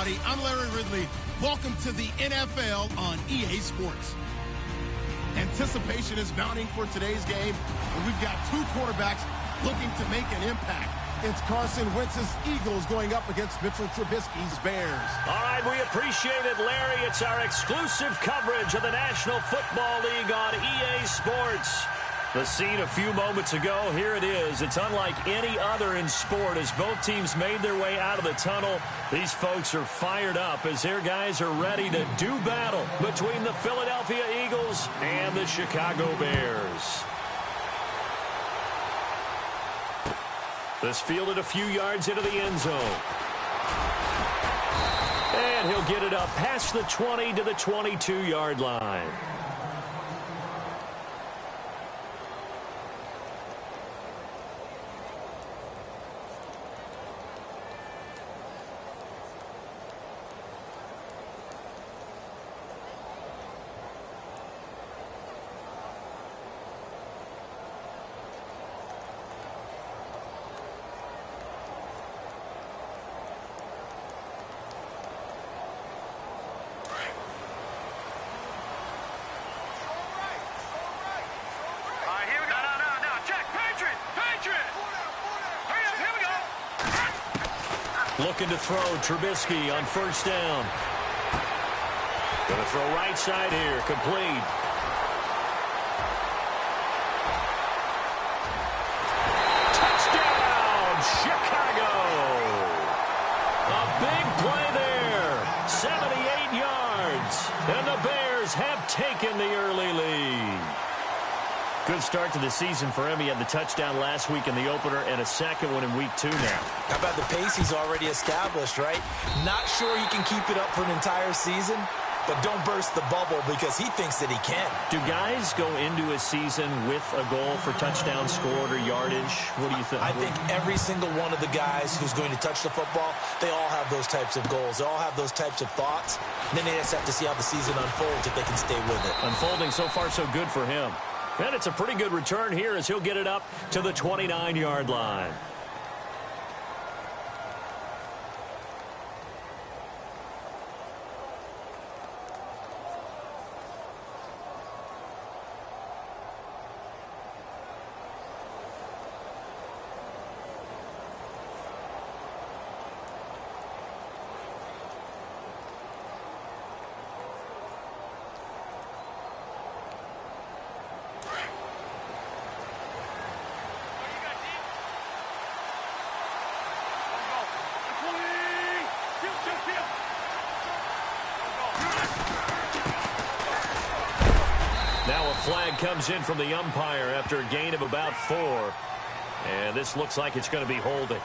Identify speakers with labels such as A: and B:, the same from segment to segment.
A: everybody. I'm Larry Ridley. Welcome to the NFL on EA Sports. Anticipation is mounting for today's game, and we've got two quarterbacks looking to make an impact. It's Carson Wentz's Eagles going up against Mitchell Trubisky's Bears.
B: All right, we appreciate it, Larry. It's our exclusive coverage of the National Football League on EA Sports. The scene a few moments ago, here it is. It's unlike any other in sport as both teams made their way out of the tunnel. These folks are fired up as their guys are ready to do battle between the Philadelphia Eagles and the Chicago Bears. This fielded a few yards into the end zone. And he'll get it up past the 20 to the 22-yard line. Looking to throw Trubisky on first down. Going to throw right side here, complete. Touchdown, Chicago! A big play there, 78 yards, and the Bears have taken the early lead. Good start to the season for him. He had the touchdown last week in the opener and a second one in week 2 now.
C: How about the pace he's already established, right? Not sure he can keep it up for an entire season, but don't burst the bubble because he thinks that he can.
B: Do guys go into a season with a goal for touchdown scored or yardage? What do you think?
C: I think every single one of the guys who's going to touch the football, they all have those types of goals. They all have those types of thoughts. And then they just have to see how the season unfolds if they can stay with it.
B: Unfolding so far so good for him. And it's a pretty good return here as he'll get it up to the 29-yard line. Now a flag comes in from the umpire after a gain of about 4. And this looks like it's going to be holding.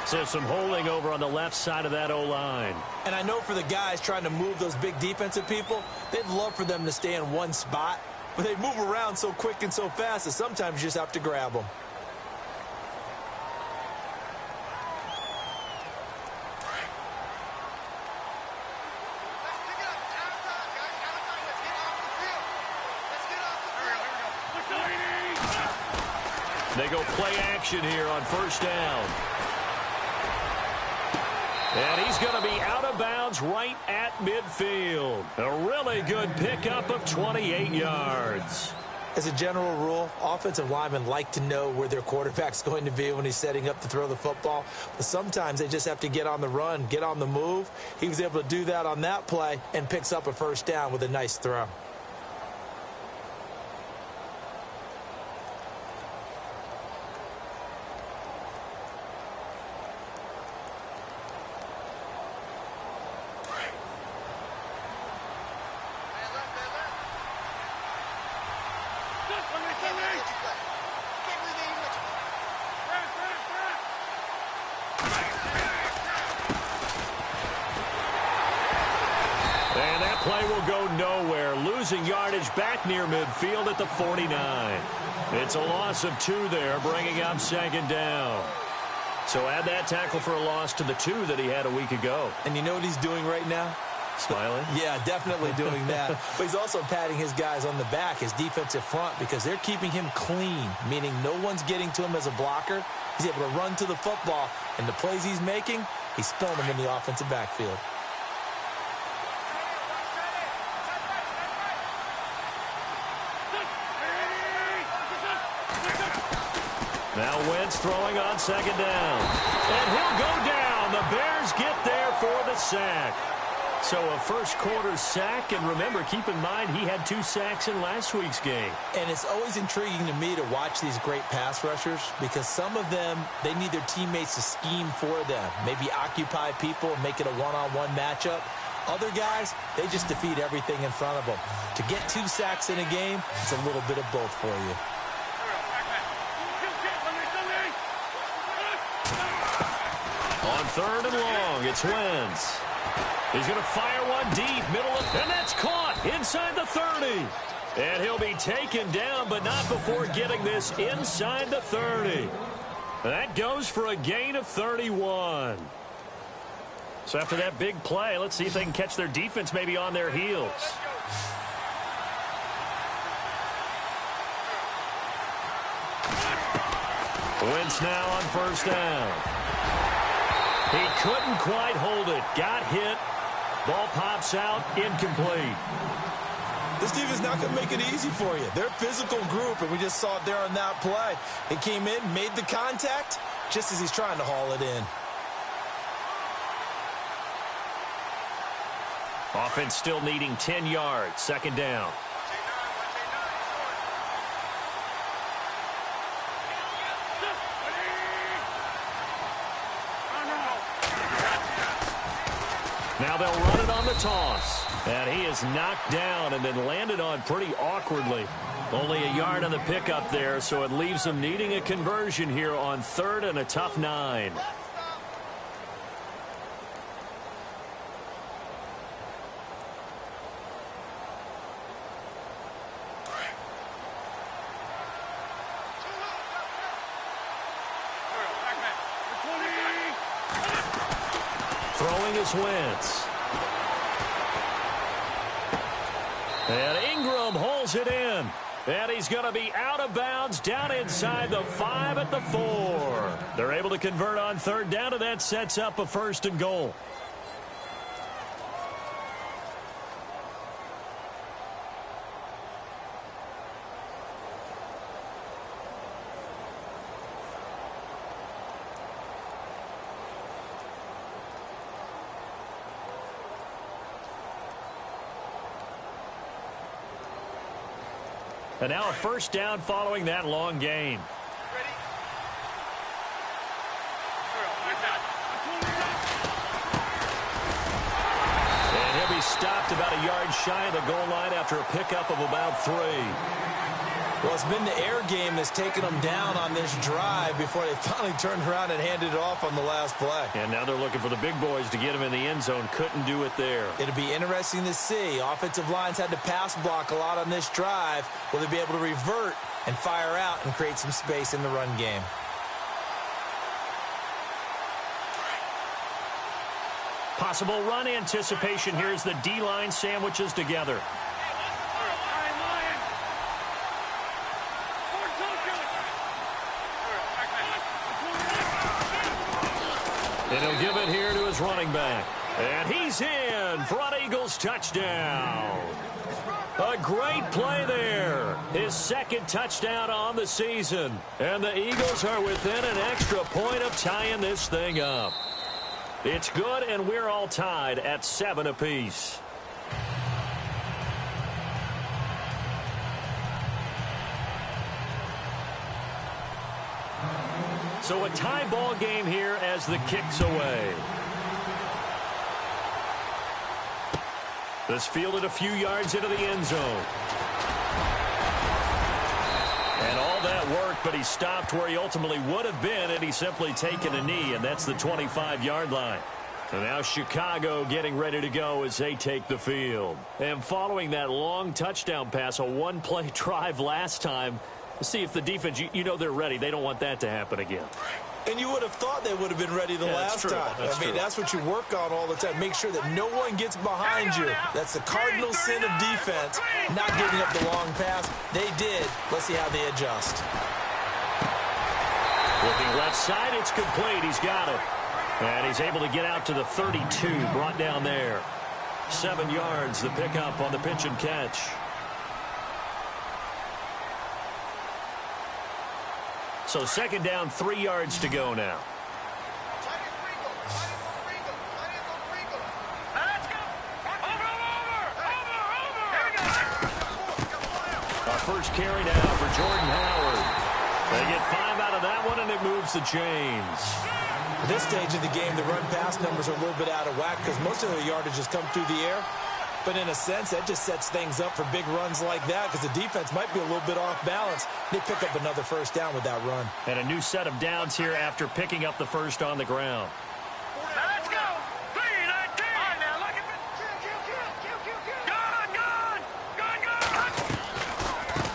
B: So some holding over on the left side of that O-line.
C: And I know for the guys trying to move those big defensive people, they'd love for them to stay in one spot. But they move around so quick and so fast that sometimes you just have to grab them.
B: They go play action here on first down. And he's going to be out of bounds right at midfield. A really good pickup of 28 yards.
C: As a general rule, offensive linemen like to know where their quarterback's going to be when he's setting up to throw the football. But sometimes they just have to get on the run, get on the move. He was able to do that on that play and picks up a first down with a nice throw.
B: And that play will go nowhere, losing yardage back near midfield at the 49. It's a loss of 2 there, bringing up second down. So add that tackle for a loss to the 2 that he had a week ago.
C: And you know what he's doing right now?
B: Smiling?
C: Yeah, definitely doing that. But he's also patting his guys on the back, his defensive front, because they're keeping him clean, meaning no one's getting to him as a blocker. He's able to run to the football, and the plays he's making, He's spilling them in the offensive backfield.
B: Now Wentz throwing on second down. And he'll go down. The Bears get there for the sack. So a first quarter sack, and remember, keep in mind, he had 2 sacks in last week's game.
C: And it's always intriguing to me to watch these great pass rushers because some of them, they need their teammates to scheme for them. Maybe occupy people and make it a one-on-one matchup. Other guys, they just defeat everything in front of them. To get 2 sacks in a game, it's a little bit of both for you.
B: On third and long, it's Wentz. He's going to fire one deep, and that's caught inside the 30. And he'll be taken down, but not before getting this inside the 30. That goes for a gain of 31. So after that big play, let's see if they can catch their defense maybe on their heels. Wentz now on first down. He couldn't quite hold it. Got hit. Ball pops out. Incomplete.
C: This defense is not going to make it easy for you. They're a physical group, and we just saw it there on that play. He came in, made the contact, just as he's trying to haul it in.
B: Offense still needing 10 yards. Second down. Now they'll run it on the toss. And he is knocked down and then landed on pretty awkwardly. Only a yard on the pickup there, so it leaves them needing a conversion here on third and a tough 9. Throwing is Wentz. And Ingram holds it in. And he's going to be out of bounds down inside the 5 at the 4. They're able to convert on third down, and that sets up a first and goal. And now a first down following that long gain. And he'll be stopped about a yard shy of the goal line after a pickup of about 3.
C: Well, it's been the air game that's taken them down on this drive before they finally turned around and handed it off on the last play.
B: And now they're looking for the big boys to get him in the end zone. Couldn't do it there.
C: It'll be interesting to see. Offensive lines had to pass block a lot on this drive. Will they be able to revert and fire out and create some space in the run game?
B: Possible run anticipation here as the D-line sandwiches together. And he'll give it here to his running back. And he's in. Front Eagles touchdown. A great play there. His second touchdown on the season. And the Eagles are within an extra point of tying this thing up. It's good, and we're all tied at 7 apiece. So a tie ball game here as the kick's away. This fielded a few yards into the end zone. And all that worked, but he stopped where he ultimately would have been had he simply taken a knee, and that's the 25-yard line. And now Chicago getting ready to go as they take the field. And following that long touchdown pass, a one-play drive last time, see if the defense, you know they're ready. They don't want that to happen again.
C: And you would have thought they would have been ready the last time. That's what you work on all the time. Make sure that no one gets behind you. That's the cardinal sin of defense, not giving up the long pass. They did. Let's see how they adjust.
B: Looking left side, it's complete. He's got it. And he's able to get out to the 32, brought down there. 7 yards, the pickup on the pitch and catch. So second down, 3 yards to go now. Our first carry now for Jordan Howard. They get 5 out of that one, and it moves the chains.
C: At this stage of the game, the run-pass numbers are a little bit out of whack because most of the yardage has come through the air. But in a sense, that just sets things up for big runs like that because the defense might be a little bit off balance. They pick up another first down with that run.
B: And a new set of downs here after picking up the first on the ground.
D: Let's go! 3-19! All right, now, look at Good!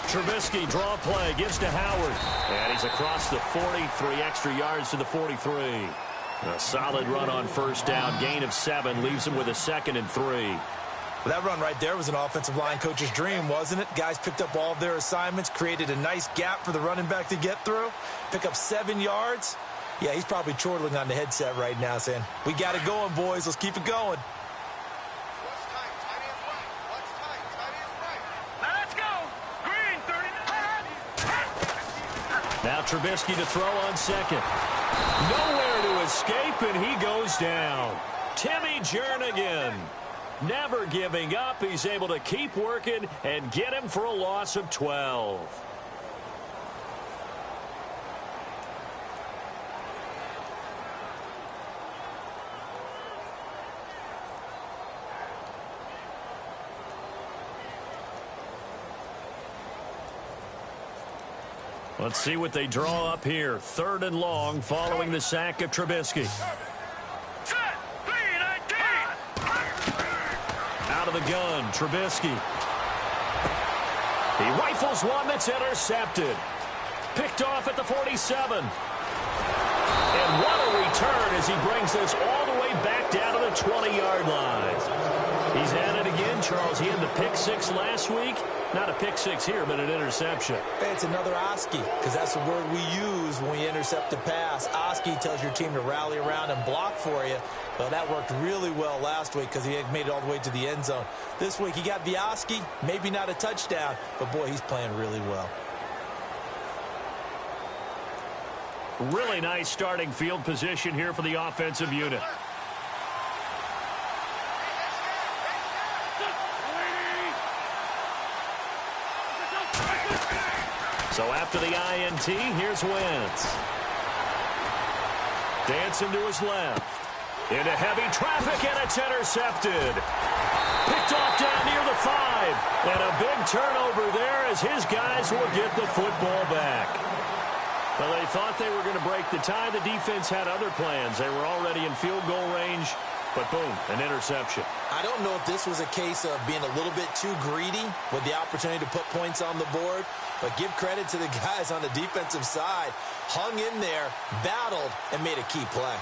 B: Trubisky, draw play, gives to Howard. And he's across the 40, 3 extra yards to the 43. A solid run on first down, gain of 7, leaves him with a 2nd and 3.
C: Well, that run right there was an offensive line coach's dream, wasn't it? Guys picked up all of their assignments, created a nice gap for the running back to get through, pick up 7 yards. Yeah, he's probably chortling on the headset right now saying, we got it going, boys. Let's keep it going.
D: Let's go! Green, 39!
B: Now Trubisky to throw on second. Nowhere to escape, and he goes down. Timmy Jernigan. Never giving up. He's able to keep working and get him for a loss of 12. Let's see what they draw up here. 3rd and long following the sack of Trubisky. Out of the gun, Trubisky. He rifles one that's intercepted. Picked off at the 47. And what a return as he brings this all the way back down to the 20-yard line. He's at it again, Charles. He had the pick 6 last week. Not a pick 6 here, but an interception.
C: Hey, it's another Oski, because that's the word we use when we intercept a pass. Oski tells your team to rally around and block for you. Well, that worked really well last week because he had made it all the way to the end zone. This week, he got the Oski, maybe not a touchdown, but boy, he's playing really well.
B: Really nice starting field position here for the offensive unit. So after the INT, here's Wentz. Dancing to his left. Into heavy traffic, and it's intercepted. Picked off down near the 5. And a big turnover there as his guys will get the football back. Well, they thought they were going to break the tie. The defense had other plans. They were already in field goal range. But boom, an interception.
C: I don't know if this was a case of being a little bit too greedy with the opportunity to put points on the board, but give credit to the guys on the defensive side. Hung in there, battled, and made a key play.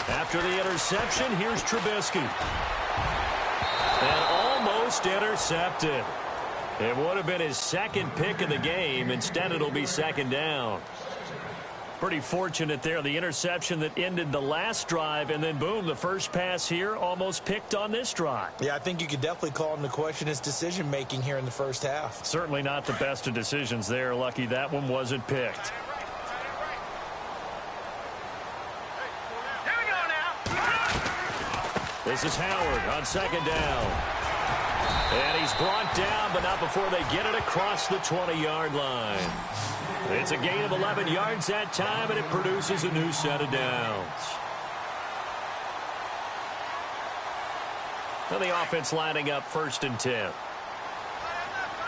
B: After the interception, here's Trubisky. And almost intercepted. It would have been his 2nd pick of the game. Instead, it'll be 2nd down. Pretty fortunate there. The interception that ended the last drive, and then, boom, the first pass here almost picked on this drive.
C: Yeah, I think you could definitely call him to question his decision-making here in the first half.
B: Certainly not the best of decisions there. Lucky that one wasn't picked. This is Howard on 2nd down. And he's brought down, but not before they get it across the 20-yard line. It's a gain of 11 yards that time, and it produces a new set of downs. And the offense lining up 1st and 10.
D: All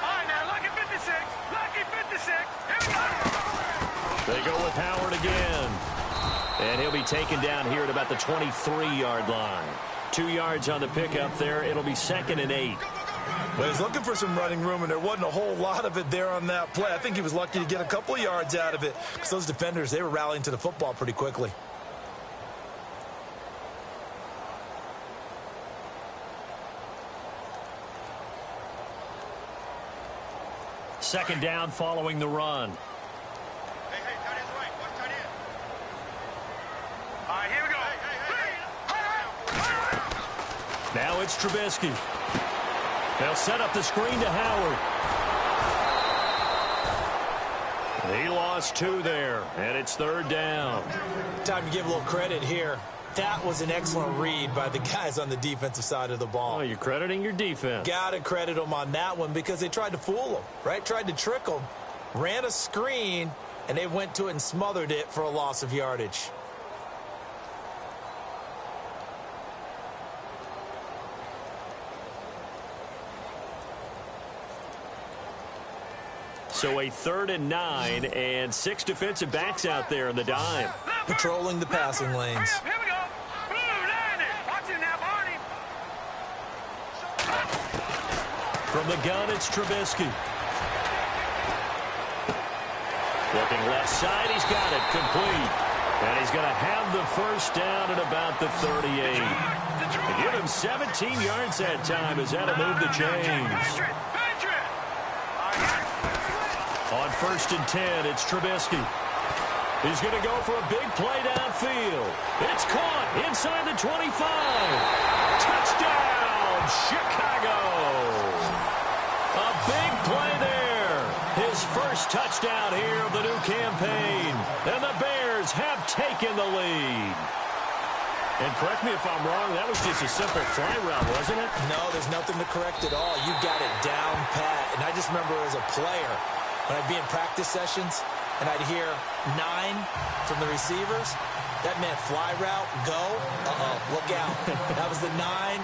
D: right, now, lucky 56. Lucky 56. Here we go.
B: They go with Howard again. And he'll be taken down here at about the 23-yard line. 2 yards on the pickup there. It'll be 2nd and 8.
C: Well, he's looking for some running room, and there wasn't a whole lot of it there on that play. I think he was lucky to get a couple of yards out of it because those defenders, they were rallying to the football pretty quickly.
B: second down following the run.
D: Hey, tight end's right. Watch tight end. All right, here we go.
B: Now it's Trubisky. They'll set up the screen to Howard. He lost 2 there, and it's third down.
C: Time to give a little credit here. That was an excellent read by the guys on the defensive side of the ball.
B: Oh, you're crediting your defense.
C: Got to credit them on that one because they tried to fool them, right? Tried to trick them, ran a screen, and they went to it and smothered it for a loss of yardage.
B: So a 3rd and 9 and 6 defensive backs out there in the dime.
C: Patrolling the passing lanes.
D: Here we go. Watch it now, Barney.
B: From the gun, it's Trubisky. Looking left side, he's got it complete. And he's going to have the first down at about the 38. To give him 17 yards that time as that'll move the chains. On 1st and 10, it's Trubisky. He's going to go for a big play downfield. It's caught inside the 25. Touchdown, Chicago. A big play there. His first touchdown here of the new campaign. And the Bears have taken the lead. And correct me if I'm wrong, that was just a simple fly route, wasn't it?
C: No, there's nothing to correct at all. You got it down pat. And I just remember as a player, when I'd be in practice sessions and I'd hear 9 from the receivers, that meant fly route, go, look out. That was the 9,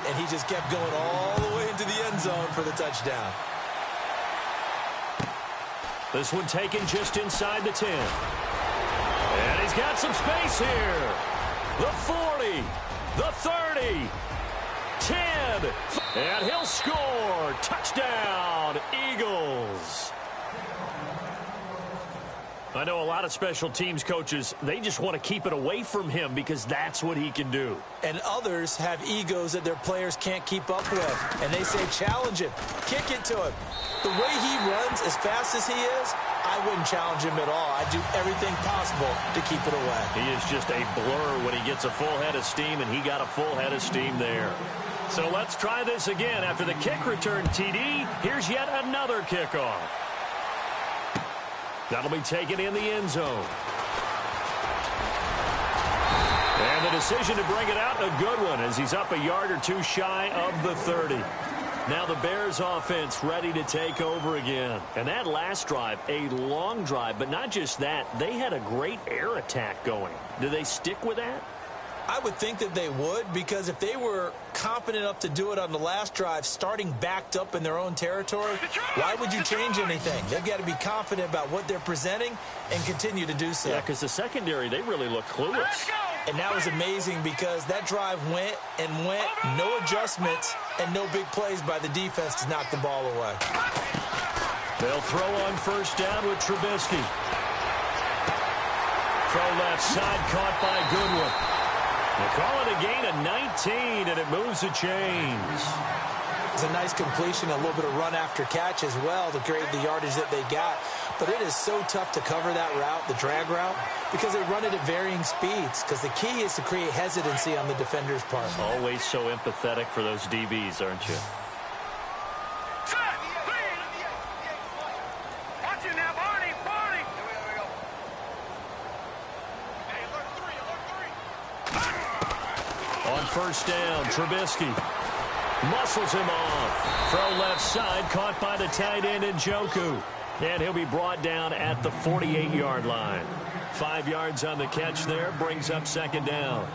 C: and he just kept going all the way into the end zone for the touchdown.
B: This one taken just inside the 10. And he's got some space here. The 40, the 30, 10, and he'll score. Touchdown, Eagles. I know a lot of special teams coaches, they just want to keep it away from him because that's what he can do.
C: And others have egos that their players can't keep up with. And they say, challenge him, kick it to him. The way he runs as fast as he is, I wouldn't challenge him at all. I'd do everything possible to keep it away.
B: He is just a blur when he gets a full head of steam, and he got a full head of steam there. So let's try this again. After the kick return TD, here's yet another kickoff. That'll be taken in the end zone. And the decision to bring it out, a good one, as he's up a yard or 2 shy of the 30. Now the Bears offense ready to take over again. And that last drive, a long drive, but not just that. They had a great air attack going. Do they stick with that?
C: I would think that they would, because if they were confident enough to do it on the last drive, starting backed up in their own territory, why would you change anything? They've got to be confident about what they're presenting and continue to do so.
B: Yeah, because the secondary, they really look clueless.
C: And that was amazing because that drive went and went, no adjustments and no big plays by the defense to knock the ball away.
B: They'll throw on first down with Trubisky. Throw left side, caught by Goodwin. They call it a gain of 19, and it moves the chains.
C: It's a nice completion, a little bit of run after catch as well to create the yardage that they got. But it is so tough to cover that route, the drag route, because they run it at varying speeds. Because the key is to create hesitancy on the defender's part.
B: Always so empathetic for those DBs, aren't you?
D: Watch it now, Barney.
B: On first down, Trubisky muscles him off. Throw left side, caught by the tight end Njoku. And he'll be brought down at the 48-yard line. 5 yards on the catch there, brings up second down.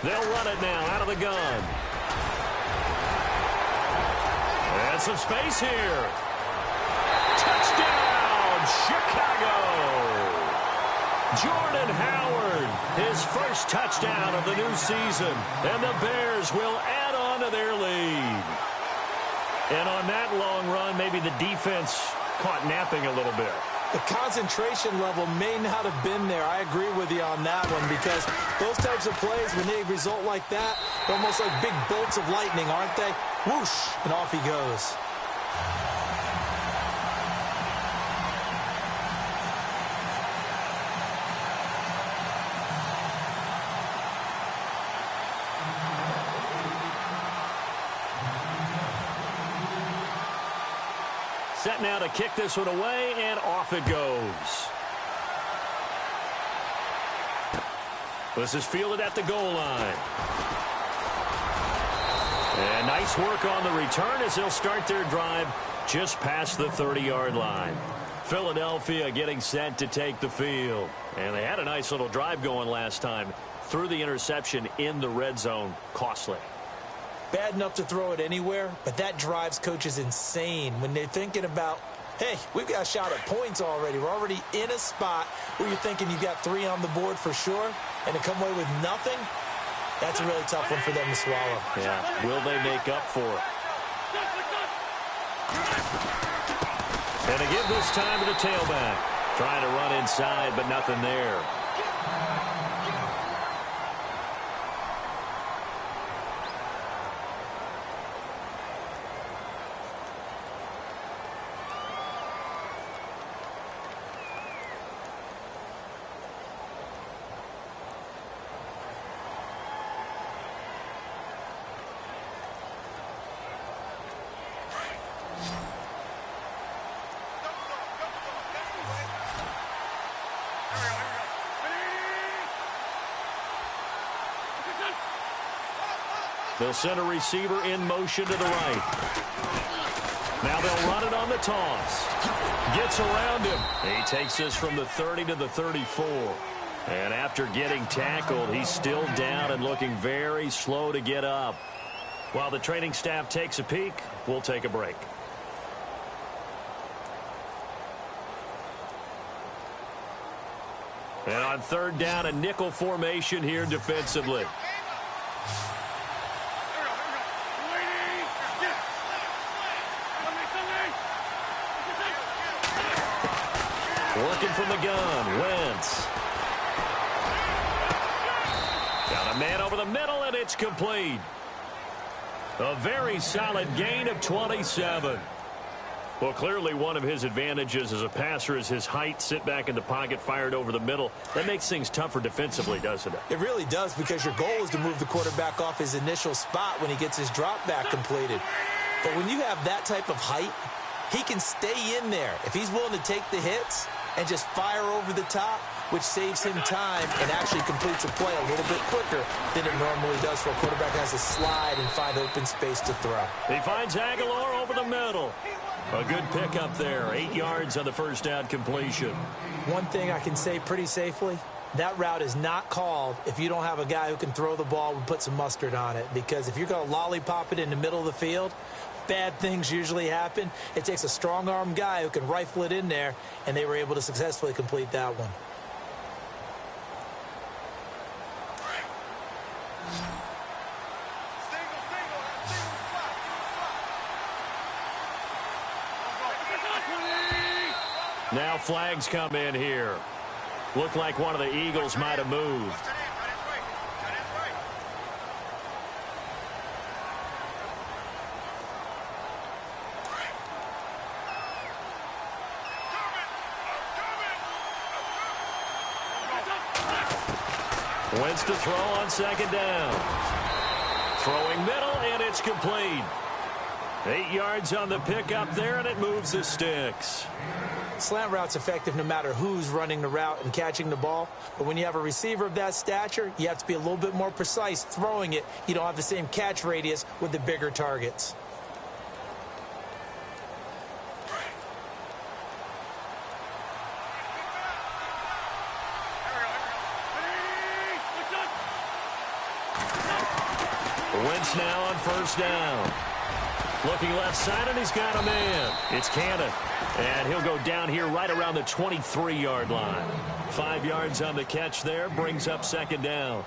B: They'll run it now out of the gun. And some space here. Touchdown, from Chicago. Jordan Howard, his first touchdown of the new season. And the Bears will add on to their lead. And on that long run, maybe the defense caught napping a little bit.
C: The concentration level may not have been there. I agree with you on that one because those types of plays, when they result like that, they're almost like big bolts of lightning, aren't they? Whoosh, and off he goes.
B: Set now to kick this one away, and off it goes. This is fielded at the goal line. And nice work on the return as they'll start their drive just past the 30-yard line. Philadelphia getting set to take the field. And they had a nice little drive going last time. Threw the interception in the red zone. Costly.
C: Bad enough to throw it anywhere, but that drives coaches insane when they're thinking about, hey, we've got a shot at points already. We're already in a spot where you're thinking you got 3 on the board for sure, and to come away with nothing, that's a really tough one for them to swallow.
B: Yeah, will they make up for it? And to give this time to the tailback. Trying to run inside, but nothing there. They'll send a receiver in motion to the right. Now they'll run it on the toss. Gets around him. He takes this from the 30 to the 34. And after getting tackled, he's still down and looking very slow to get up. While the training staff takes a peek, we'll take a break. And on third down, a nickel formation here defensively. Working from the gun, Wentz. Got a man over the middle, and it's complete. A very solid gain of 27. Well, clearly one of his advantages as a passer is his height. Sit back in the pocket, fired over the middle. That makes things tougher defensively, doesn't it?
C: It really does, because your goal is to move the quarterback off his initial spot when he gets his drop back completed. But when you have that type of height, he can stay in there. If he's willing to take the hits and just fire over the top, which saves him time and actually completes a play a little bit quicker than it normally does for a quarterback has to slide and find open space to throw.
B: He finds Aguilar over the middle. A good pickup there. 8 yards on the first down completion.
C: One thing I can say pretty safely, that route is not called if you don't have a guy who can throw the ball and put some mustard on it. Because if you're going to lollipop it in the middle of the field, bad things usually happen. It takes a strong-arm guy who can rifle it in there, and they were able to successfully complete that one.
B: Now flags come in here. Looked like one of the Eagles might have moved. Wentz to throw on second down. Throwing middle, and it's complete. 8 yards on the pickup there, and it moves the sticks.
C: Slant route's effective no matter who's running the route and catching the ball. But when you have a receiver of that stature, you have to be a little bit more precise throwing it. You don't have the same catch radius with the bigger targets.
B: Wentz now on first down. Looking left side, and he's got a man. It's Cannon. And he'll go down here right around the 23-yard line. 5 yards on the catch there, brings up second down.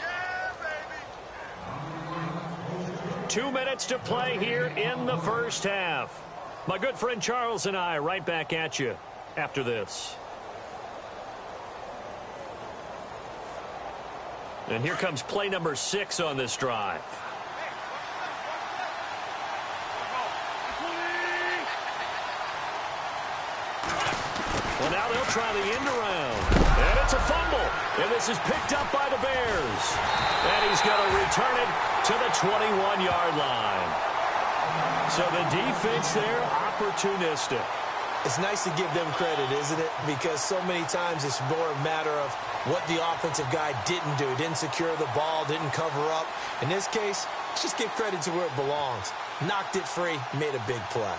D: Yeah, baby.
B: 2 minutes to play here in the first half. My good friend Charles and I right back at you after this. And here comes play number 6 on this drive. Well, now they'll try the end around. And it's a fumble. And this is picked up by the Bears. And he's going to return it to the 21-yard line. So the defense there, opportunistic.
C: It's nice to give them credit, isn't it? Because so many times it's more a matter of what the offensive guy didn't do. Didn't secure the ball, didn't cover up. In this case, just give credit to where it belongs. Knocked it free, made a big play.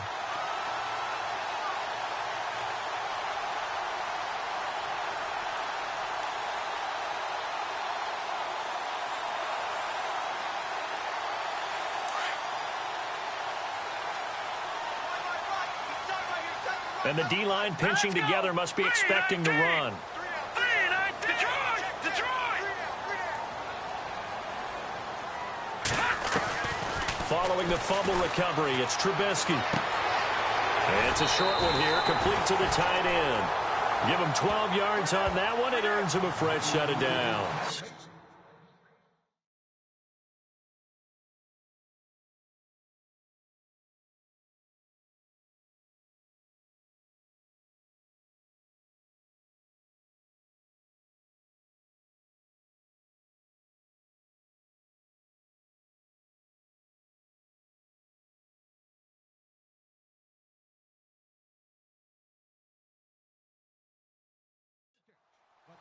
B: And the D-line pinching together must be expecting to run. Following the fumble recovery, it's Trubisky. And it's a short one here, complete to the tight end. Give him 12 yards on that one. It earns him a fresh set of downs.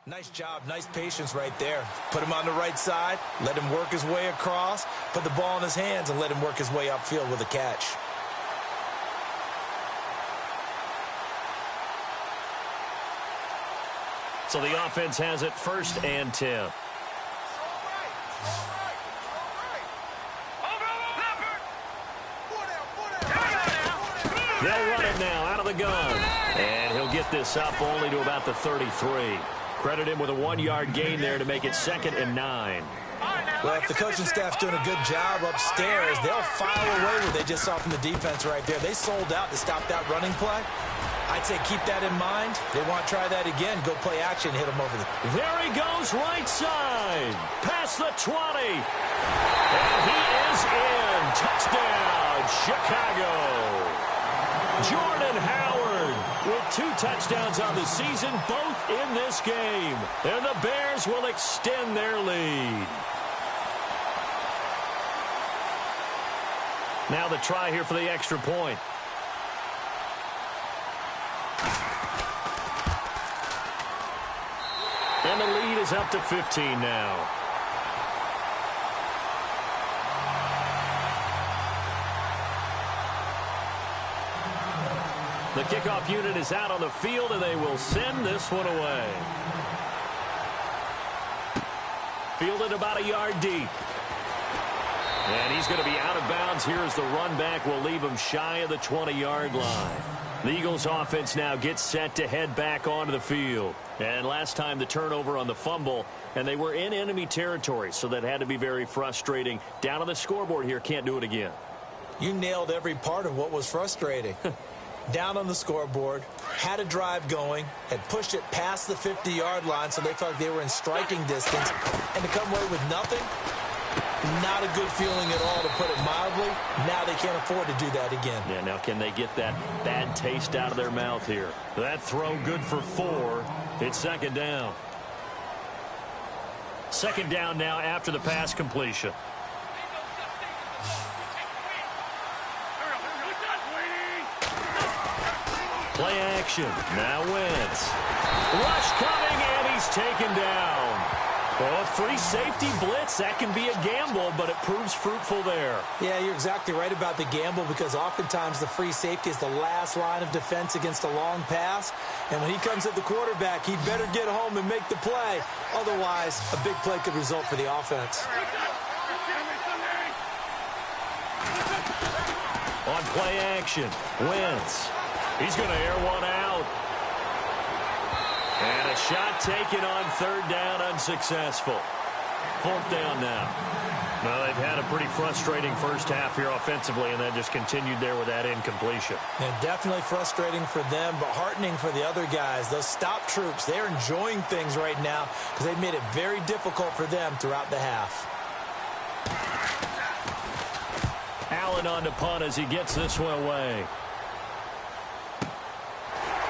C: Nice job, nice patience right there. Put him on the right side, let him work his way across, put the ball in his hands, and let him work his way upfield with a catch.
B: So the offense has it 1st and 10. They'll run it now out of the gun. And he'll get this up only to about the 33. Credit him with a 1-yard gain there to make it 2nd and 9.
C: Well, if the coaching staff's doing a good job upstairs, they'll file away what they just saw from the defense right there. They sold out to stop that running play. I'd say keep that in mind. They want to try that again. Go play action, hit them over the...
B: There he goes right side. Past the 20. And he is in. Touchdown, Chicago. Jordan Howard with 2 touchdowns on the season, both in this game. And the Bears will extend their lead. Now the try here for the extra point. And the lead is up to 15 now. The kickoff unit is out on the field, and they will send this one away. Fielded about a yard deep. And he's going to be out of bounds here as the run back will leave him shy of the 20-yard line. The Eagles offense now gets set to head back onto the field. And last time the turnover on the fumble, and they were in enemy territory, so that had to be very frustrating. Down on the scoreboard here, can't do it again.
C: You nailed every part of what was frustrating. Down on the scoreboard, had a drive going, had pushed it past the 50-yard line so they felt like they were in striking distance, and to come away with nothing, not a good feeling at all, to put it mildly. Now they can't afford to do that again.
B: Yeah, now can they get that bad taste out of their mouth here? That throw good for 4. It's 2nd down. 2nd down now after the pass completion. Play action. Now Wentz. Rush coming, and he's taken down. Well, a free safety blitz, that can be a gamble, but it proves fruitful there.
C: Yeah, you're exactly right about the gamble because oftentimes the free safety is the last line of defense against a long pass. And when he comes at the quarterback, he better get home and make the play. Otherwise, a big play could result for the offense.
B: On play action, Wentz. He's going to air one out. And a shot taken on third down, unsuccessful. Fourth down now. Well, they've had a pretty frustrating first half here offensively, and that just continued there with that incompletion.
C: And definitely frustrating for them, but heartening for the other guys. Those stop troops, they're enjoying things right now because they've made it very difficult for them throughout the half.
B: Allen on to punt as he gets this one away.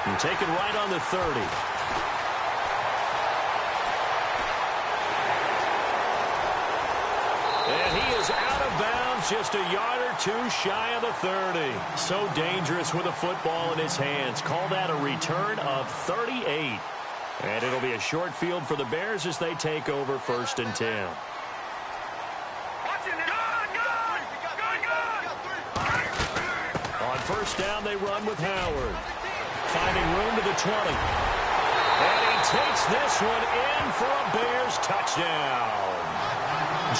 B: And taken right on the 30. And he is out of bounds, just a yard or two shy of the 30. So dangerous with a football in his hands. Call that a return of 38. And it'll be a short field for the Bears as they take over 1st and 10. On first down, they run with Howard. Finding room to the 20. And he takes this one in for a Bears touchdown.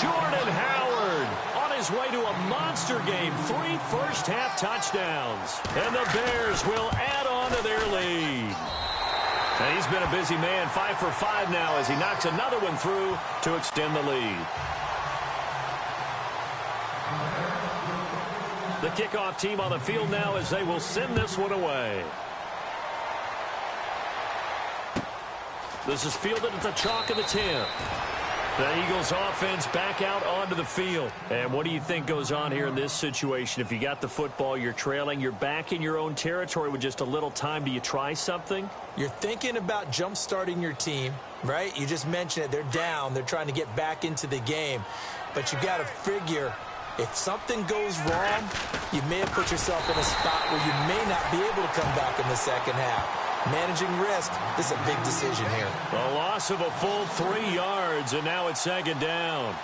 B: Jordan Howard on his way to a monster game. 3 first-half touchdowns. And the Bears will add on to their lead. And he's been a busy man, 5 for 5 now as he knocks another one through to extend the lead. The kickoff team on the field now as they will send this one away. This is fielded at the chalk of the 10. The Eagles offense back out onto the field. And what do you think goes on here in this situation? If you got the football, you're trailing, you're back in your own territory with just a little time. Do you try something?
C: You're thinking about jump-starting your team, right? You just mentioned it. They're down. They're trying to get back into the game. But you got to figure if something goes wrong, you may have put yourself in a spot where you may not be able to come back in the second half. Managing risk, this is a big decision here.
B: A loss of a full 3 yards, and now it's 2nd down.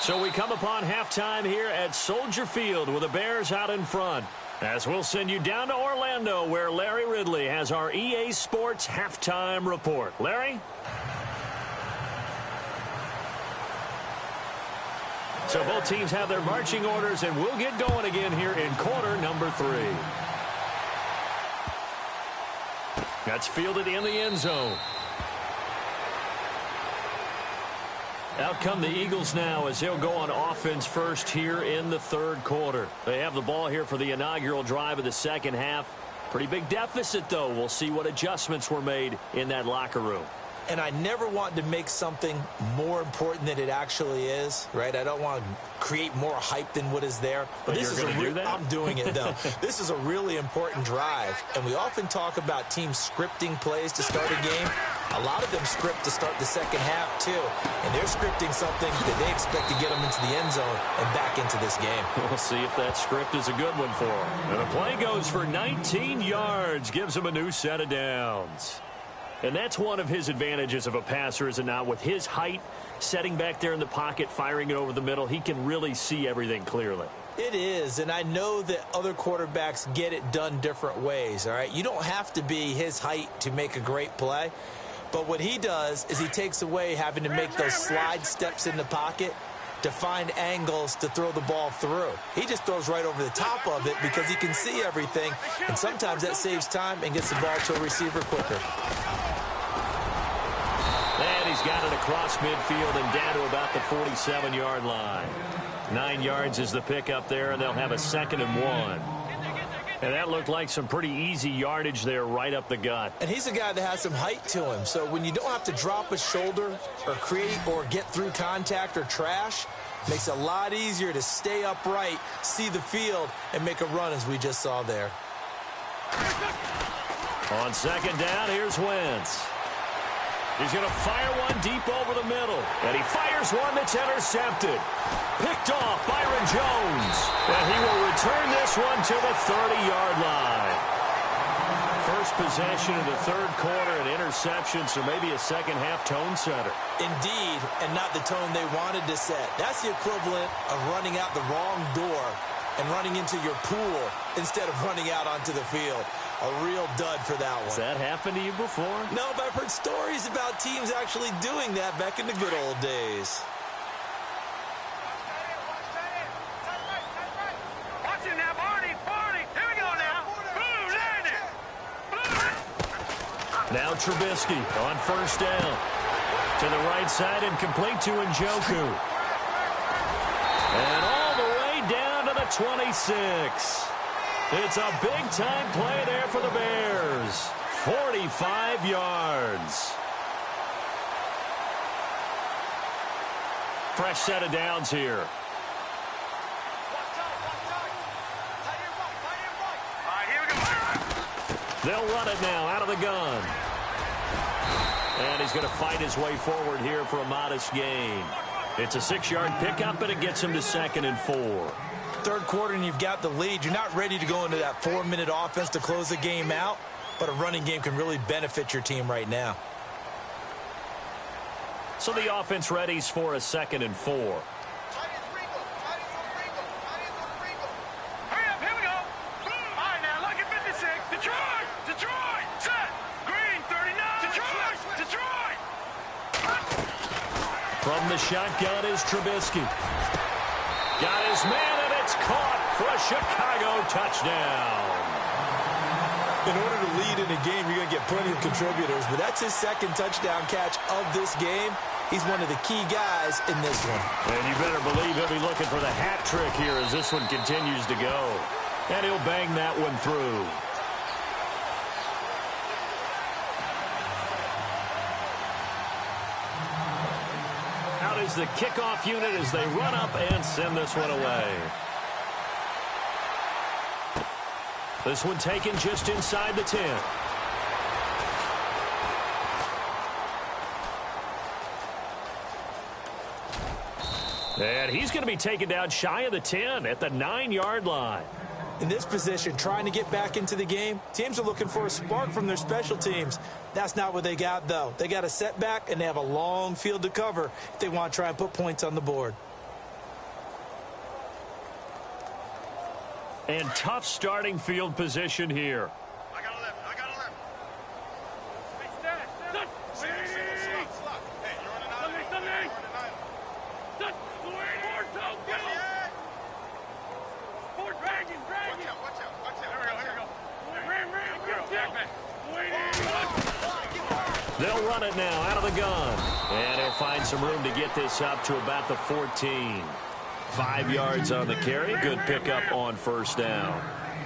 B: So we come upon halftime here at Soldier Field with the Bears out in front. As we'll send you down to Orlando where Larry Ridley has our EA Sports halftime report. Larry? So both teams have their marching orders, and we'll get going again here in quarter number 3. That's fielded in the end zone. Out come the Eagles now as they'll go on offense first here in the 3rd quarter. They have the ball here for the inaugural drive of the second half. Pretty big deficit, though. We'll see what adjustments were made in that locker room.
C: And I never want to make something more important than it actually is, right? I don't want to create more hype than what is there.
B: But
C: this
B: you're
C: is
B: going to do that?
C: I'm doing it, though. This is a really important drive. And we often talk about teams scripting plays to start a game. A lot of them script to start the second half, too. And they're scripting something that they expect to get them into the end zone and back into this game.
B: We'll see if that script is a good one for them. And the play goes for 19 yards, gives them a new set of downs. And that's one of his advantages of a passer, is it not? With his height, setting back there in the pocket, firing it over the middle, he can really see everything clearly.
C: It is, and I know that other quarterbacks get it done different ways, all right? You don't have to be his height to make a great play. But what he does is he takes away having to make those slide steps in the pocket to find angles to throw the ball through. He just throws right over the top of it because he can see everything, and sometimes that saves time and gets the ball to a receiver quicker.
B: And he's got it across midfield and down to about the 47-yard line. 9 yards is the pickup there, and they'll have a 2nd and 1. And that looked like some pretty easy yardage there right up the gut.
C: And he's a guy that has some height to him. So when you don't have to drop a shoulder or create or get through contact or trash, Makes it a lot easier to stay upright, see the field, and make a run as we just saw there.
B: On second down, here's Wentz. He's going to fire one deep over the middle. And he fires one that's intercepted. Picked off Byron Jones. And he will return this one to the 30-yard line. First possession in the third quarter, an interception, so maybe a second-half tone setter.
C: Indeed, and not the tone they wanted to set. That's the equivalent of running out the wrong door and running into your pool instead of running out onto the field. A real dud for that one.
B: Has that happened to you before?
C: No, but I've heard stories about teams actually doing that back in the good old days.
D: Watch it now, Barney. Here we go now. Boom, there it is.
B: Now Trubisky on first down. To the right side and complete to Njoku. And all the way down to the 26. It's a big-time play there for the Bears. 45 yards. Fresh set of downs here.
D: All right, here we go.
B: They'll run it now out of the gun. And he's going to fight his way forward here for a modest gain. It's a 6-yard pickup, and it gets him to 2nd and 4.
C: Third quarter and you've got the lead. You're not ready to go into that 4-minute offense to close the game out, but a running game can really benefit your team right now.
B: So the offense readies for a 2nd and 4.
D: Hurry up, here we go. All right, now look at 56. Detroit, set. Green, 39. Detroit.
B: From the shotgun is Trubisky. Got his man, and it's caught for a Chicago touchdown.
C: In order to lead in a game, you're going to get plenty of contributors, but that's his second touchdown catch of this game. He's one of the key guys in this one.
B: And you better believe he'll be looking for the hat trick here as this one continues to go. And he'll bang that one through. Out is the kickoff unit as they run up and send this one away. This one taken just inside the 10. And he's going to be taken down shy of the 10 at the 9-yard line.
C: In this position, trying to get back into the game, teams are looking for a spark from their special teams. That's not what they got, though. They got a setback, and they have a long field to cover if they want to try and put points on the board.
B: And tough starting field position here.
D: I got a left. Hey, stand. Hey, you're on an island. Something. Watch out.
B: They'll run it now out of the gun. And he'll find some room to get this up to about the 14. 5 yards on the carry. Good pickup on first down.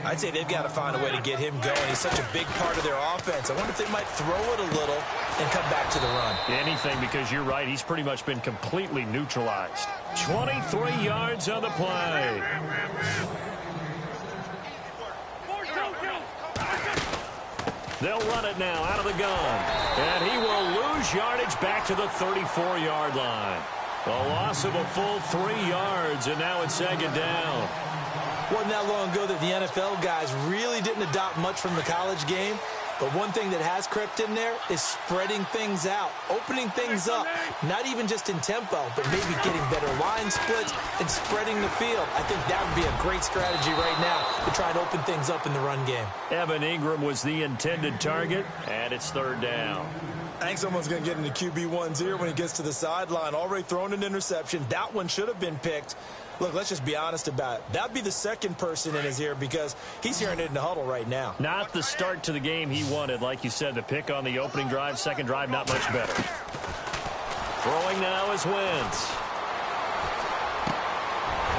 C: I'd say they've got to find a way to get him going. He's such a big part of their offense. I wonder if they might throw it a little and come back to the run.
B: Anything, because you're right. He's pretty much been completely neutralized. 23 yards on the play. They'll run it now out of the gun. And he will lose yardage back to the 34-yard line. A loss of a full 3 yards, and now it's second down.
C: Wasn't that long ago that the NFL guys really didn't adopt much from the college game. But one thing that has crept in there is spreading things out, opening things up, not even just in tempo, but maybe getting better line splits and spreading the field. I think that would be a great strategy right now to try and open things up in the run game.
B: Evan Ingram was the intended target, and it's third down.
C: I think someone's going to get into QB1's ear when he gets to the sideline. Already thrown an interception. That one should have been picked. Look, let's just be honest about it. That'd be the second person in his ear because he's hearing it in the huddle right now.
B: Not the start to the game he wanted. Like you said, the pick on the opening drive, second drive, not much better. Throwing now is Wentz.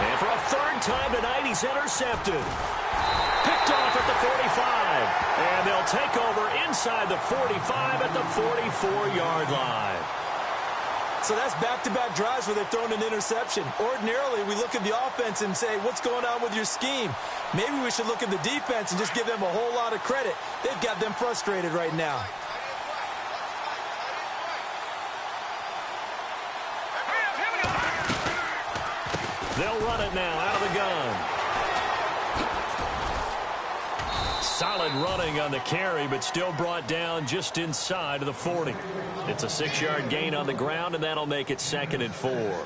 B: And for a third time tonight, he's intercepted. Picked off at the 45. And they'll take over inside the 45 at the 44-yard line.
C: So that's back-to-back drives where they've thrown an interception. Ordinarily, we look at the offense and say, what's going on with your scheme? Maybe we should look at the defense and just give them a whole lot of credit. They've got them frustrated right now.
B: They'll run it now out of the gun. Solid running on the carry, but still brought down just inside of the 40. It's a 6-yard gain on the ground, and that'll make it 2nd and 4.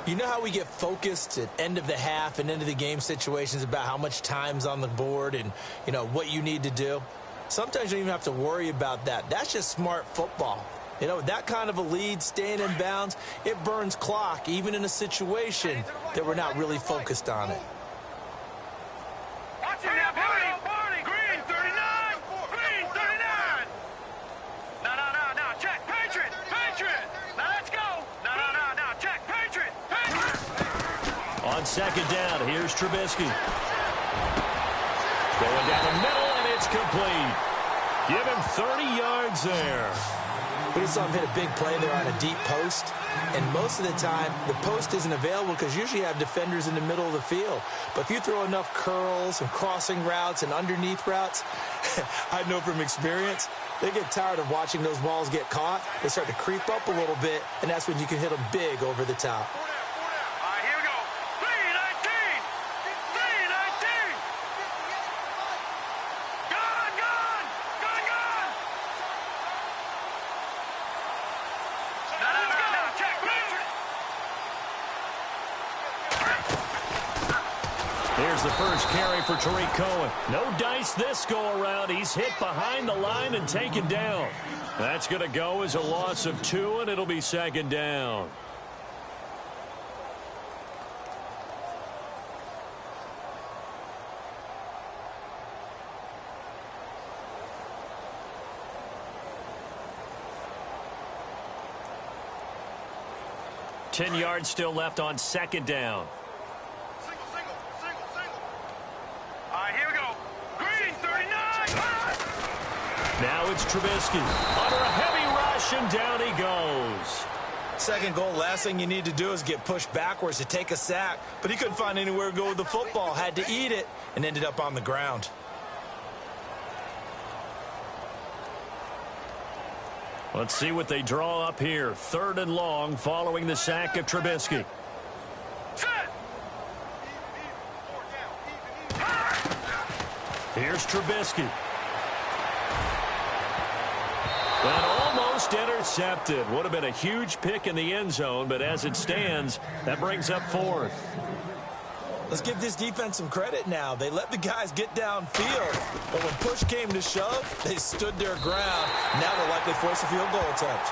C: You know how we get focused at end of the half and end of the game situations about how much time's on the board and, what you need to do? Sometimes you don't even have to worry about that. That's just smart football. With that kind of a lead, staying in bounds, it burns clock, even in a situation that we're not really focused on it.
D: Watch it now, Barney. Green 39. Green 39. No. Check. Patriot. Now let's go. No. Check. Patriot.
B: On 2nd down, here's Trubisky. Going down the middle, and it's complete. Give him 30 yards there.
C: We just saw him hit a big play there on a deep post. And most of the time, the post isn't available because usually you have defenders in the middle of the field. But if you throw enough curls and crossing routes and underneath routes, I know from experience, they get tired of watching those balls get caught. They start to creep up a little bit, and that's when you can hit them big over the top.
D: All right, here we go. 319. Gone. No. Check. Patriot.
B: Here's the first carry for Tariq Cohen. No dice this go-around. He's hit behind the line and taken down. That's going to go as a loss of 2, and it'll be 2nd down. Ten yards still left on 2nd down.
D: Single. All right, here we go. Green 39.
B: Now it's Trubisky. Under a heavy rush, and down he goes.
C: Second goal, last thing you need to do is get pushed backwards to take a sack. But he couldn't find anywhere to go with the football. Had to eat it and ended up on the ground.
B: Let's see what they draw up here. 3rd and long following the sack of Trubisky.
D: Set.
B: Here's Trubisky. And almost intercepted. Would have been a huge pick in the end zone, but as it stands, that brings up 4th.
C: Let's give this defense some credit now. They let the guys get downfield, but when push came to shove, they stood their ground. Now they'll likely force a field goal attempt.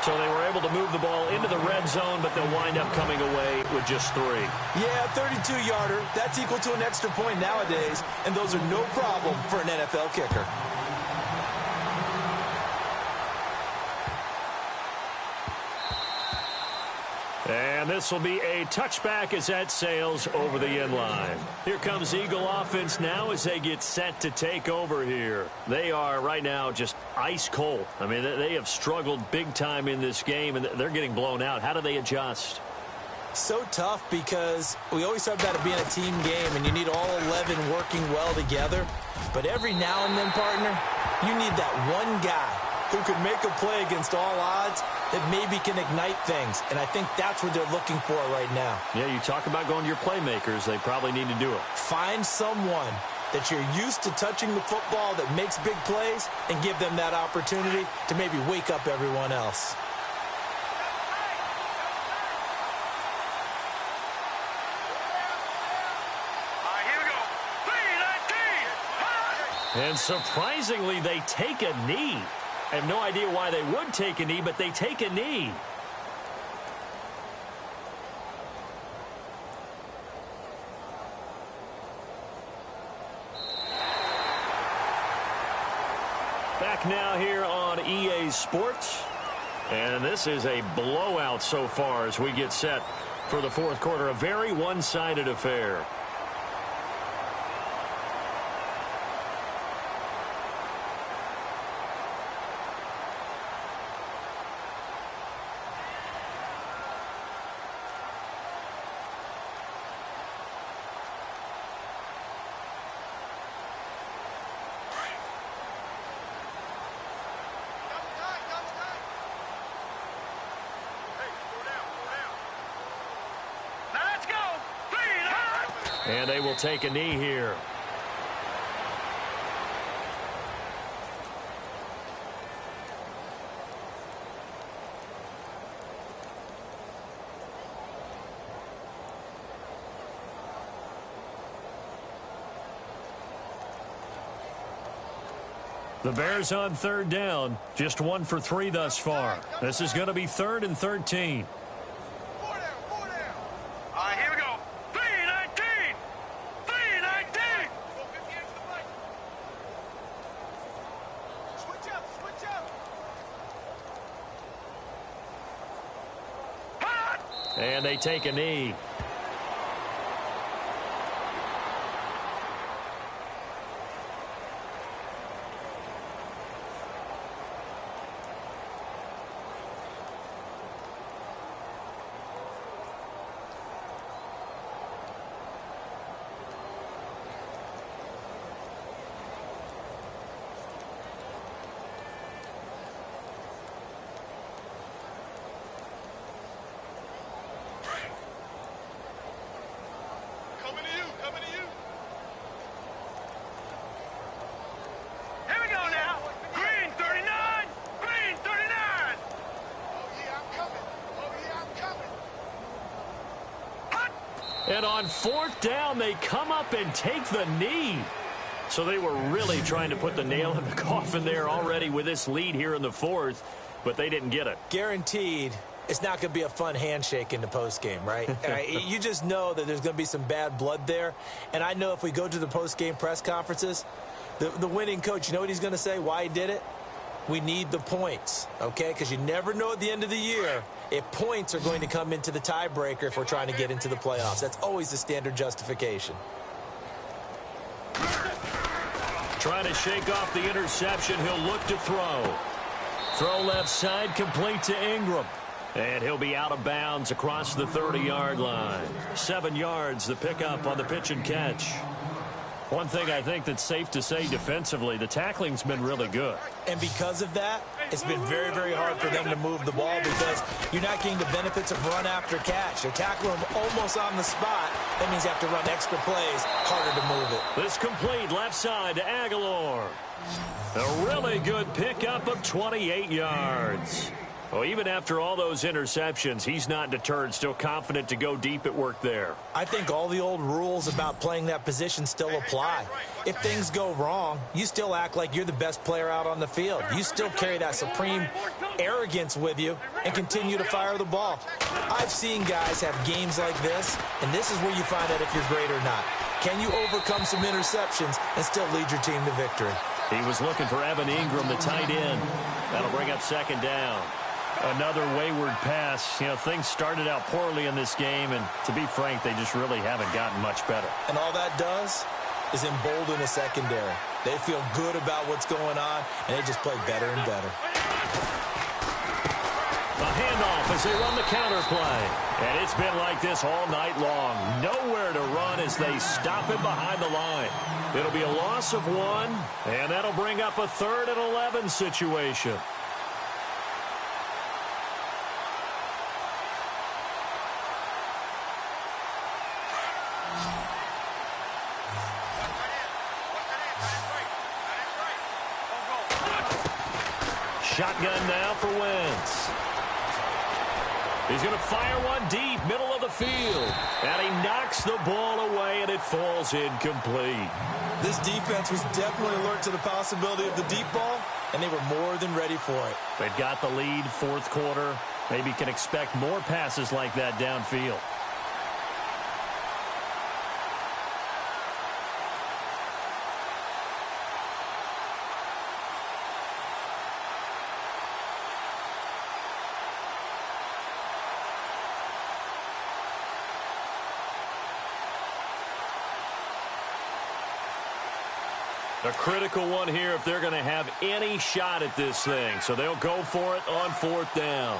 B: So they were able to move the ball into the red zone, but they'll wind up coming away with just 3.
C: Yeah, 32-yarder. That's equal to an extra point nowadays, and those are no problem for an NFL kicker.
B: And this will be a touchback as that sails over the end line. Here comes Eagle offense now as they get set to take over here. They are right now just ice cold. I mean, they have struggled big time in this game, and they're getting blown out. How do they adjust?
C: So tough because we always talk about it being a team game, and you need all 11 working well together. But every now and then, partner, you need that one guy who can make a play against all odds that maybe can ignite things. And I think that's what they're looking for right now.
B: Yeah, you talk about going to your playmakers. They probably need to do it.
C: Find someone that you're used to touching the football that makes big plays and give them that opportunity to maybe wake up everyone else.
D: All right, here we go. 319.
B: And surprisingly, they take a knee. I have no idea why they would take a knee, but they take a knee. Back now here on EA Sports. And this is a blowout so far as we get set for the 4th quarter. A very one-sided affair. And they will take a knee here. The Bears on third down, just 1 for 3 thus far. This is going to be 3rd and 13.
D: Four down. All right, here we go. 3-19. 3-19. Switch up. Hot.
B: And they take a knee.
D: Coming to you. Here we go now. Green 39. Green 39. Oh, yeah, I'm coming. Hot.
B: And on 4th down, they come up and take the knee. So they were really trying to put the nail in the coffin there already with this lead here in the 4th, but they didn't get it.
C: Guaranteed it's not going to be a fun handshake in the postgame, right? You just know that there's going to be some bad blood there. And I know if we go to the postgame press conferences, the winning coach, you know what he's going to say, why he did it? We need the points, okay? Because you never know at the end of the year if points are going to come into the tiebreaker if we're trying to get into the playoffs. That's always the standard justification.
B: Trying to shake off the interception. He'll look to throw. Throw left side, complete to Ingram. And he'll be out of bounds across the 30-yard line. 7 yards, the pickup on the pitch and catch. One thing I think that's safe to say defensively, the tackling's been really good.
C: And because of that, it's been very, very hard for them to move the ball because you're not getting the benefits of run after catch. You're tackling them almost on the spot. That means you have to run extra plays, harder to move it.
B: This complete left side to Aguilar. A really good pickup of 28 yards. Well, even after all those interceptions, he's not deterred, still confident to go deep at work there.
C: I think all the old rules about playing that position still apply. If things go wrong, you still act like you're the best player out on the field. You still carry that supreme arrogance with you and continue to fire the ball. I've seen guys have games like this, and this is where you find out if you're great or not. Can you overcome some interceptions and still lead your team to victory?
B: He was looking for Evan Ingram, the tight end. That'll bring up 2nd down. Another wayward pass. You know, things started out poorly in this game, and to be frank, they just really haven't gotten much better.
C: And all that does is embolden a secondary. They feel good about what's going on, and they just play better and better.
B: A handoff as they run the counter play. And it's been like this all night long. Nowhere to run as they stop him behind the line. It'll be a loss of 1, and that'll bring up a 3rd and 11 situation. Shotgun now for Wentz. He's going to fire one deep, middle of the field. And he knocks the ball away, and it falls incomplete.
C: This defense was definitely alert to the possibility of the deep ball, and they were more than ready for it.
B: They've got the lead, 4th quarter. Maybe can expect more passes like that downfield. A critical one here if they're going to have any shot at this thing. So they'll go for it on 4th down.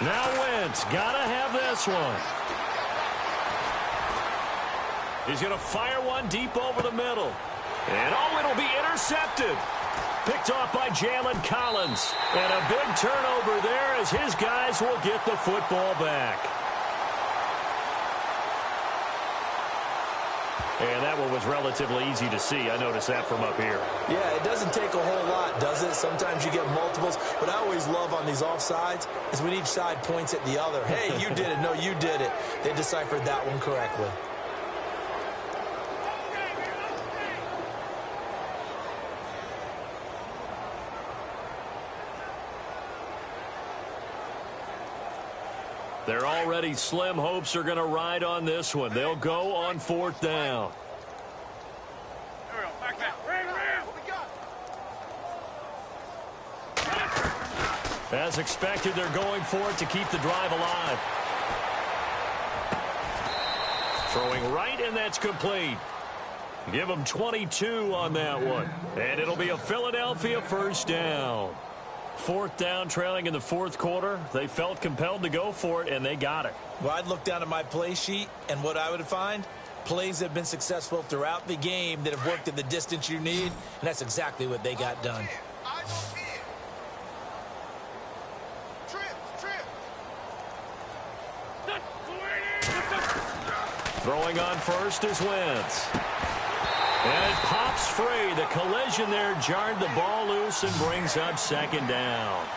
B: Now Wentz, got to have this one. He's going to fire one deep over the middle. And, oh, it'll be intercepted. Picked off by Jalen Collins. And a big turnover there as his guys will get the football back. And that one was relatively easy to see. I noticed that from up here.
C: Yeah, it doesn't take a whole lot, does it? Sometimes you get multiples. What I always love on these offsides is when each side points at the other. Hey, you did it. No, you did it. They deciphered that one correctly.
B: They're already slim hopes are going to ride on this one. They'll go on 4th down. As expected, they're going for it to keep the drive alive. Throwing right, and that's complete. Give them 22 on that one. And it'll be a Philadelphia 1st down. 4th down, trailing in the 4th quarter. They felt compelled to go for it, and they got it.
C: Well, I'd look down at my play sheet, and what I would find, plays that have been successful throughout the game that have worked at the distance you need, and that's exactly what they got done.
B: Throwing on first is Wentz. And it pops free. The collision there jarred the ball loose and brings up 2nd down.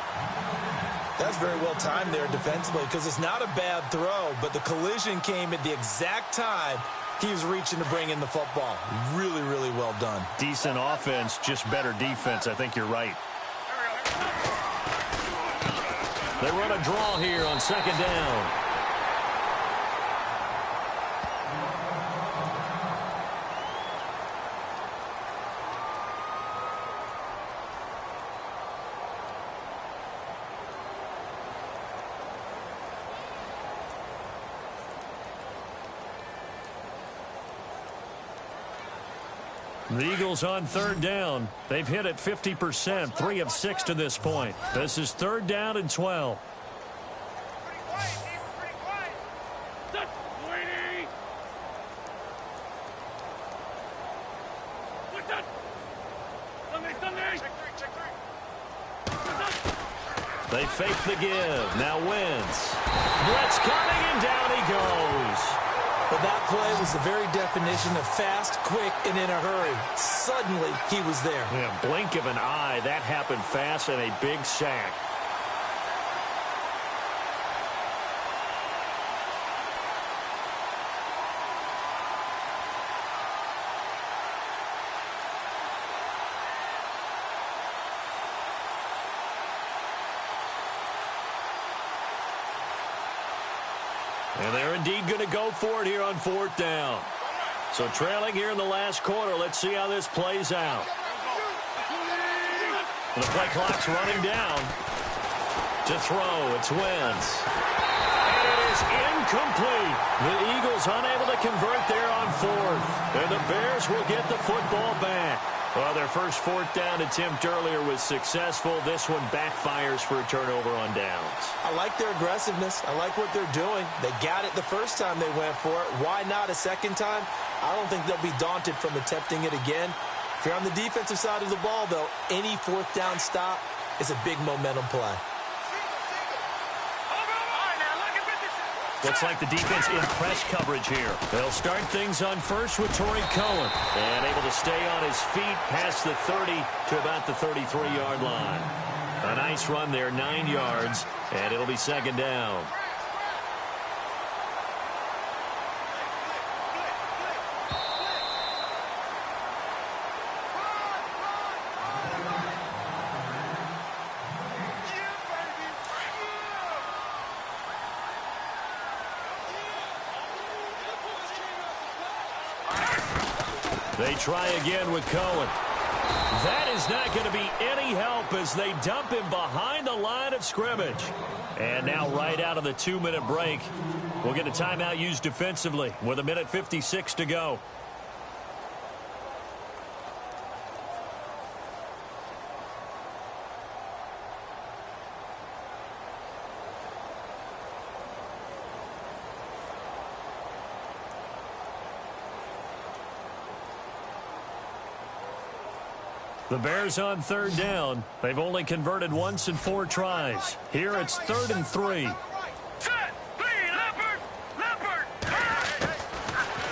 C: That's very well timed there defensively because it's not a bad throw, but the collision came at the exact time he was reaching to bring in the football. Really, really well done.
B: Decent offense, just better defense. I think you're right. They run a draw here on 2nd down. The Eagles on 3rd down. They've hit it 50%, 3 of 6 to this point. This is 3rd down and 12. They fake the give. Now Wentz. Brett's coming, and down he goes.
C: But that play was the very definition of fast, quick, and in a hurry. Suddenly, he was there.
B: Yeah, blink of an eye. That happened fast and a big sack. And they're indeed going to go for it here on 4th down. So trailing here in the last quarter. Let's see how this plays out. And the play clock's running down. To throw, it's Wentz. And it is incomplete. The Eagles unable to convert there on 4th. And the Bears will get the football back. Well, their first 4th down attempt earlier was successful. This one backfires for a turnover on downs.
C: I like their aggressiveness. I like what they're doing. They got it the first time they went for it. Why not a second time? I don't think they'll be daunted from attempting it again. If you're on the defensive side of the ball, though, any 4th down stop is a big momentum play.
B: Looks like the defense in press coverage here. They'll start things on first with Torrey Cohen. And able to stay on his feet past the 30 to about the 33-yard line. A nice run there, 9 yards, and it'll be 2nd down. They try again with Cohen. That is not going to be any help as they dump him behind the line of scrimmage. And now right out of the 2-minute break, we'll get a timeout used defensively with 1:56 to go. The Bears on third down. They've only converted once in 4 tries. Here it's 3rd and 3.
D: Set. Three. Leopard. Leopard.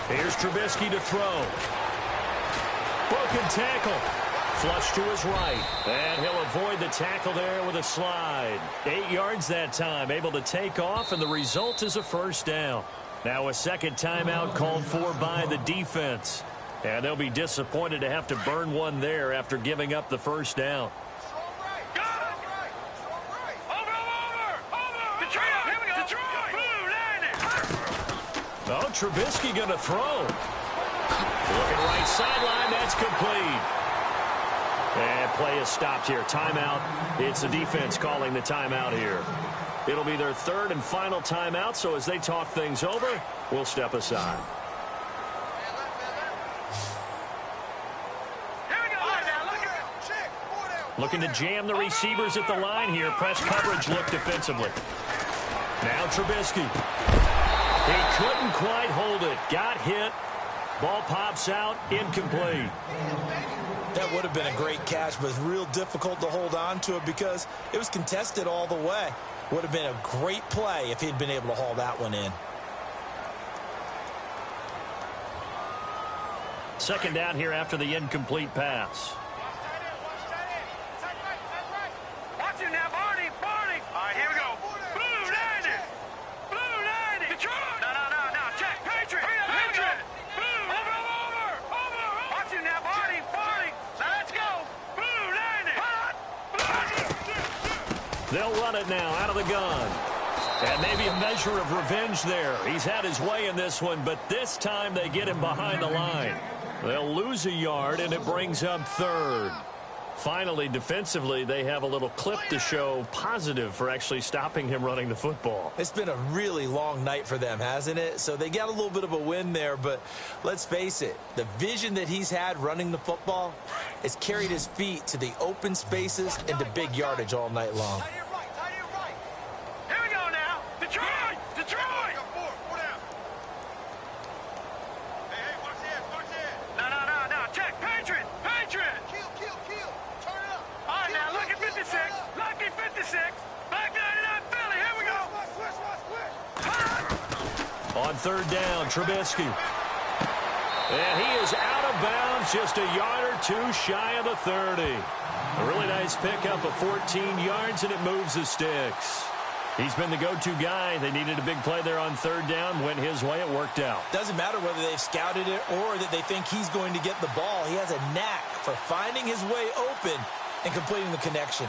B: Here's Trubisky to throw. Broken tackle. Flush to his right. And he'll avoid the tackle there with a slide. 8 yards that time. Able to take off, and the result is a first down. Now a second timeout called for by the defense. And they'll be disappointed to have to burn one there after giving up the first down. Oh, Trubisky going to throw. Looking right sideline. That's complete. And play is stopped here. Timeout. It's the defense calling the timeout here. It'll be their 3rd and final timeout, so as they talk things over, we'll step aside. Looking to jam the receivers at the line here. Press coverage look defensively. Now Trubisky. He couldn't quite hold it. Got hit. Ball pops out. Incomplete.
C: That would have been a great catch, but it's real difficult to hold on to it because it was contested all the way. Would have been a great play if he'd been able to haul that one in.
B: Second down here after the incomplete pass.
D: Watch it now, Barney. Barney. All right, here we go. Blue 90. Blue 90. Detroit. No. Check. Patriot. Patriot. Blue. Over. Watch it now, Barney. Barney. Now let's go. Blue 90.
B: They'll run it now out of the gun. And maybe a measure of revenge there. He's had his way in this one, but this time they get him behind the line. They'll lose a yard, and it brings up 3rd. Finally, defensively, they have a little clip to show positive for actually stopping him running the football.
C: It's been a really long night for them, hasn't it? So they got a little bit of a win there, but let's face it, the vision that he's had running the football has carried his feet to the open spaces and to big yardage all night long.
D: Here we go now. Detroit. No. Check. Patriot. Kill. Turn it up. All right, now look at 56. Lucky 56. Back 99 Philly. Here we go.
B: On third down, Trubisky. And he is out of bounds, just a yard or two shy of the 30. A really nice pickup of 14 yards, and it moves the sticks. He's been the go-to guy. They needed a big play there on third down. Went his way. It worked out.
C: Doesn't matter whether they've scouted it or that they think he's going to get the ball. He has a knack for finding his way open and completing the connection.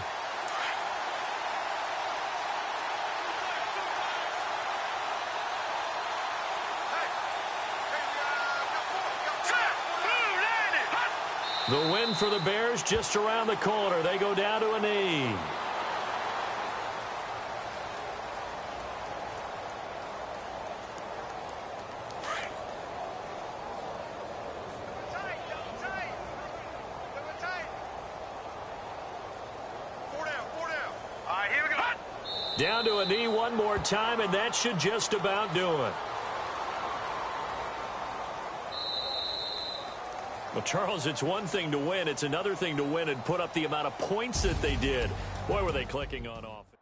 B: The win for the Bears just around the corner. They go down to a knee. Down to a knee one more time, and that should just about do it. Well, Charles, it's one thing to win. It's another thing to win and put up the amount of points that they did. Boy, were they clicking on offense.